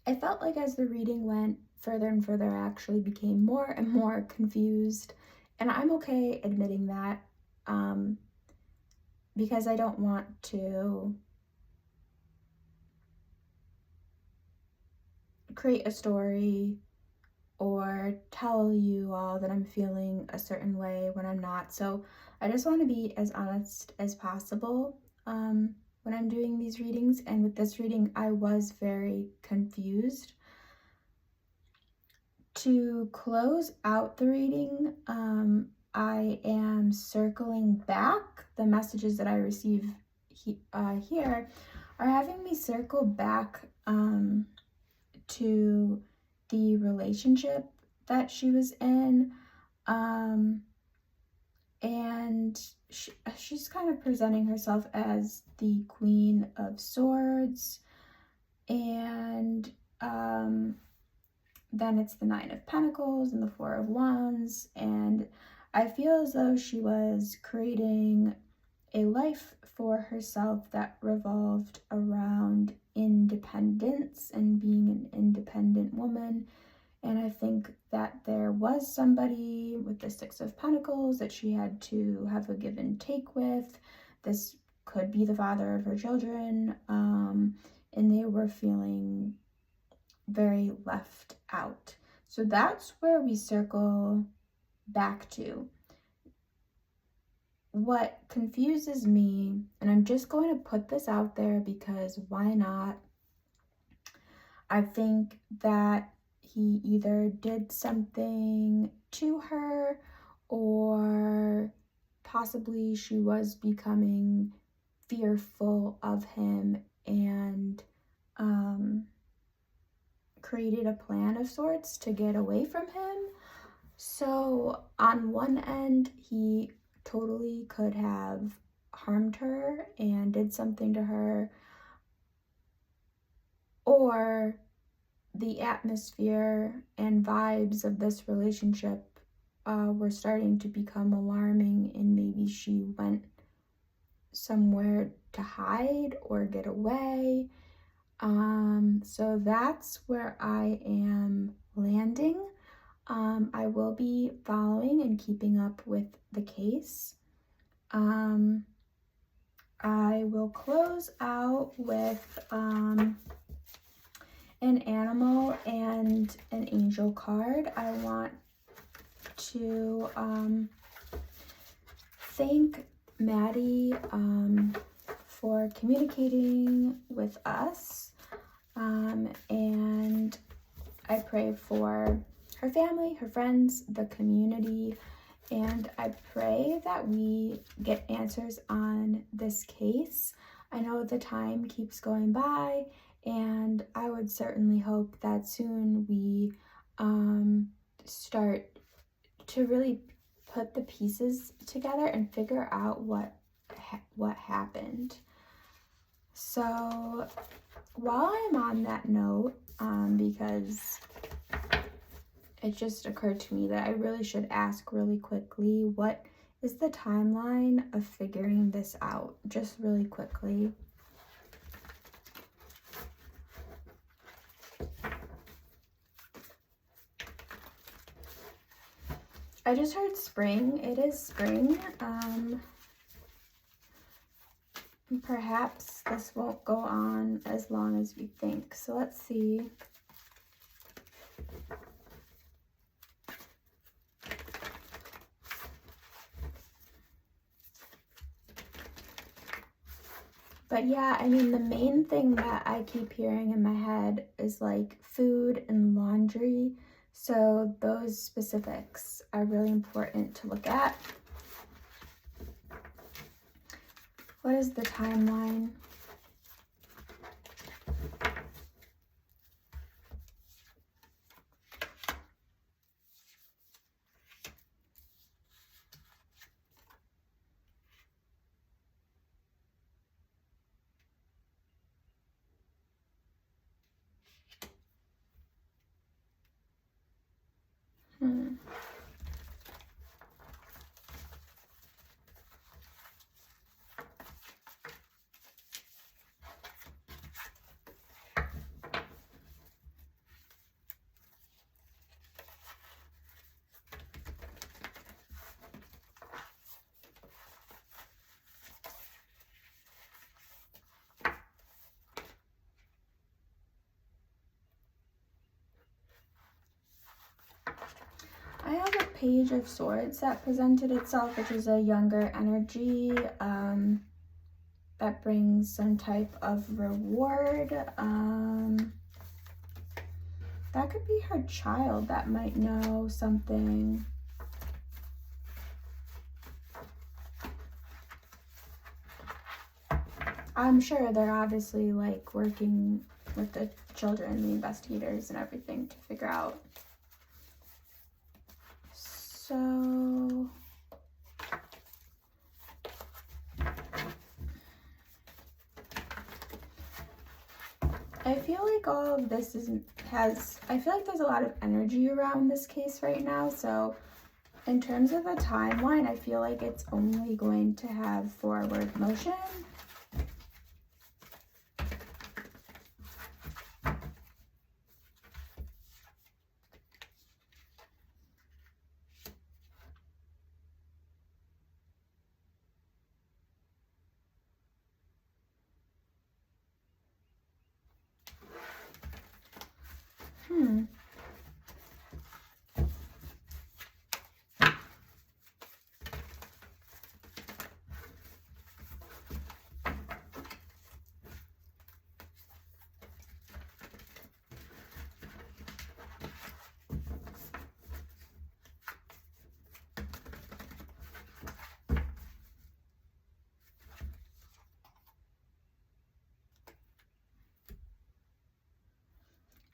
Speaker 1: I felt like as the reading went further and further, I actually became more and more confused And I'm okay admitting that, because I don't want to create a story or tell you all that I'm feeling a certain way when I'm not. So I just want to be as honest as possible when I'm doing these readings. And with this reading, I was very confused. To close out the reading, I am circling back. The messages that I receive here are having me circle back to the relationship that she was in, and she's kind of presenting herself as the Queen of Swords, and then it's the Nine of Pentacles and the Four of Wands, and I feel as though she was creating a life for herself that revolved around independence and being an independent woman. And I think that there was somebody with the Six of Pentacles that she had to have a give and take with. This could be the father of her children, and they were feeling very left out. So that's where we circle back to. What confuses me, and I'm just going to put this out there because why not? I think that he either did something to her, or possibly she was becoming fearful of him and created a plan of sorts to get away from him. So on one end, he totally could have harmed her and did something to her, or the atmosphere and vibes of this relationship were starting to become alarming, and maybe she went somewhere to hide or get away. So that's where I am landing. I will be following and keeping up with the case. I will close out with an animal and an angel card. I want to thank Maddie for communicating with us, and I pray for her family, her friends, the community, and I pray that we get answers on this case. I know the time keeps going by, and I would certainly hope that soon we start to really put the pieces together and figure out what happened. So while I'm on that note, because it just occurred to me that I really should ask really quickly, what is the timeline of figuring this out? Just really quickly. I just heard spring. It is spring. Perhaps this won't go on as long as we think. So let's see. But yeah, I mean, the main thing that I keep hearing in my head is like food and laundry. So those specifics are really important to look at. What is the timeline? Page of Swords that presented itself, which is a younger energy that brings some type of reward. That could be her child that might know something. I'm sure they're obviously like working with the children, the investigators and everything to figure out. So I feel like all of this I feel like there's a lot of energy around this case right now. So in terms of a timeline, I feel like it's only going to have forward motion.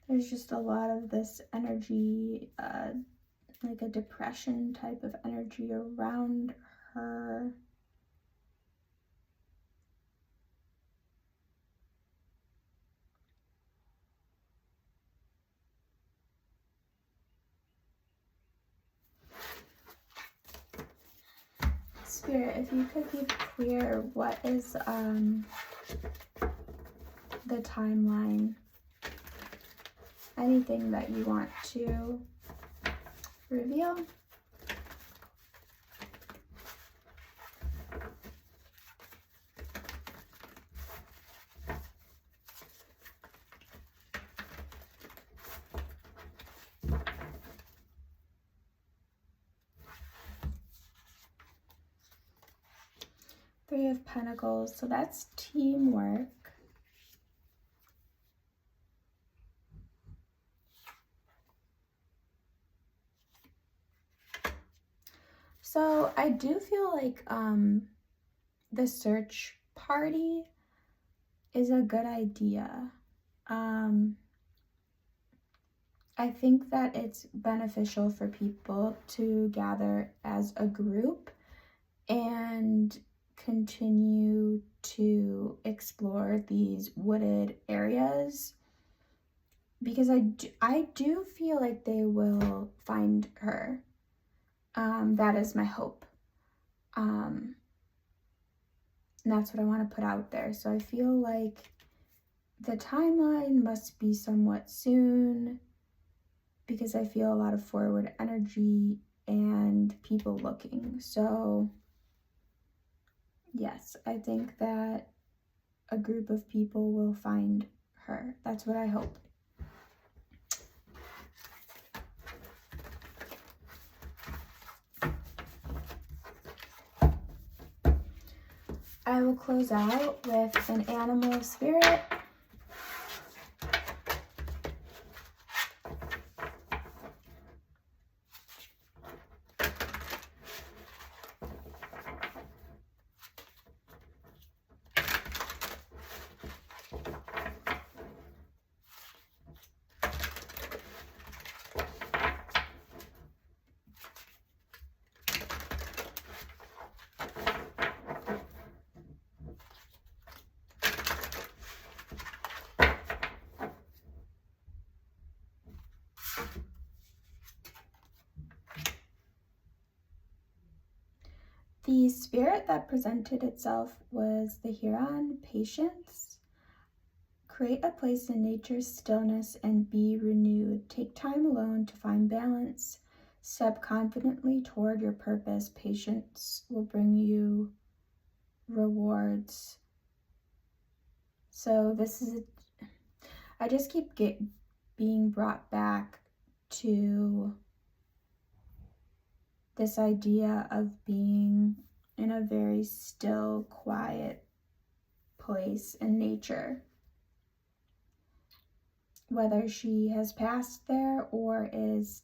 Speaker 1: There's just a lot of this energy, like a depression type of energy around her. Spirit, if you could be clear, what is the timeline? Anything that you want to reveal? Three of Pentacles, so that's teamwork. So I do feel like the search party is a good idea. I think that it's beneficial for people to gather as a group and continue to explore these wooded areas, because I do feel like they will find her. That is my hope. And that's what I want to put out there. So I feel like the timeline must be somewhat soon, because I feel a lot of forward energy and people looking. So yes, I think that a group of people will find her. That's what I hope. I will close out with an animal spirit. The spirit that presented itself was the Huron, patience. Create a place in nature's stillness and be renewed. Take time alone to find balance. Step confidently toward your purpose. Patience will bring you rewards. So this is, I just keep being brought back to this idea of being in a very still, quiet place in nature. Whether she has passed there or is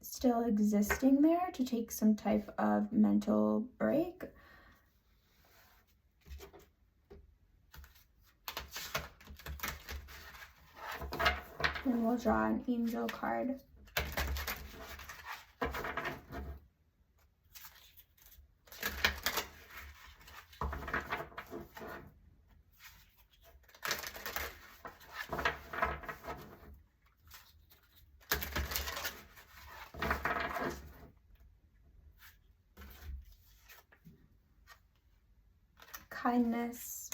Speaker 1: still existing there to take some type of mental break. And we'll draw an angel card. Kindness.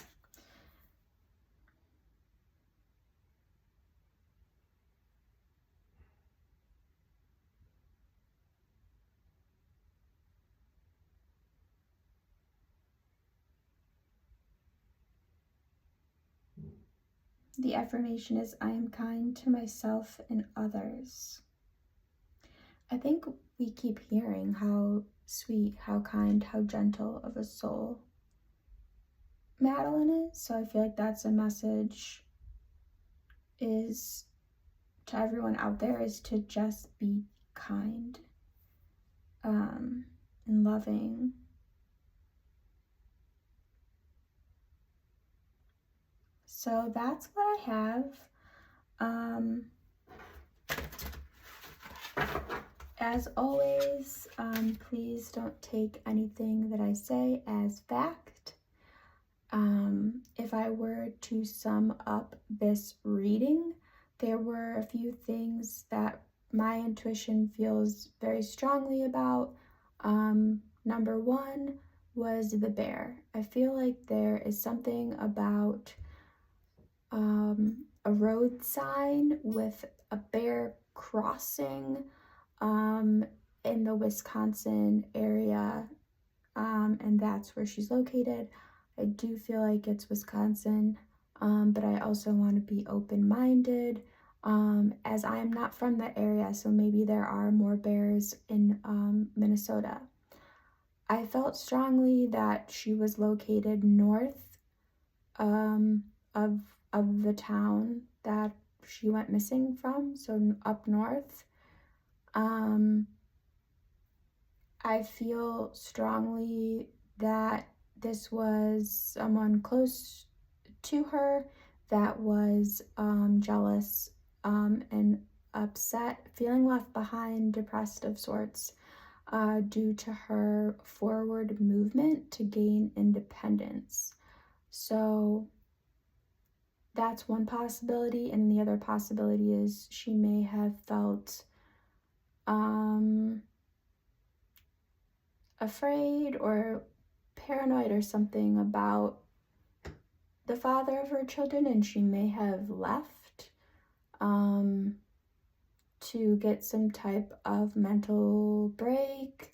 Speaker 1: The affirmation is, I am kind to myself and others. I think we keep hearing how sweet, how kind, how gentle of a soul Madeline is. So I feel like that's a message is to everyone out there, is to just be kind and loving. So that's what I have. As always, please don't take anything that I say as fact. If I were to sum up this reading, there were a few things that my intuition feels very strongly about. Number one was the bear. I feel like there is something about a road sign with a bear crossing in the Wisconsin area, and that's where she's located. I do feel like it's Wisconsin, but I also want to be open-minded, as I am not from that area, so maybe there are more bears in Minnesota. I felt strongly that she was located north of the town that she went missing from, so up north. I feel strongly that this was someone close to her that was jealous and upset, feeling left behind, depressed of sorts, due to her forward movement to gain independence. So that's one possibility, and the other possibility is she may have felt afraid or paranoid or something about the father of her children, and she may have left to get some type of mental break.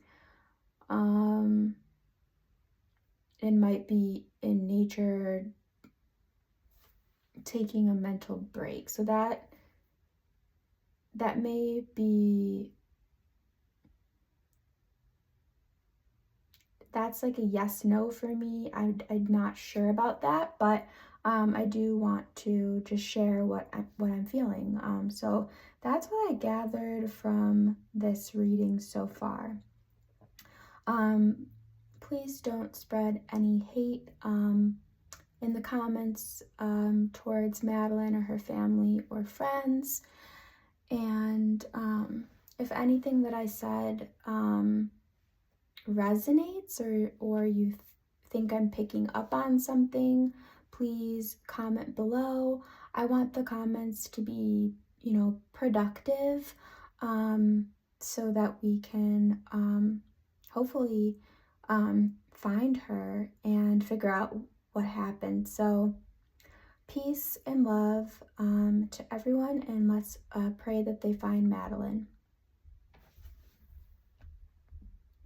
Speaker 1: It might be in nature, taking a mental break. So that may be, that's like a yes no for me. I'm not sure about that, but I do want to just share what I'm feeling. So that's what I gathered from this reading so far. Please don't spread any hate in the comments towards Madeline or her family or friends. And if anything that I said resonates, or you think I'm picking up on something, please comment below. I want the comments to be, productive, so that we can hopefully find her and figure out what happened. So peace and love to everyone, and let's pray that they find Madeline.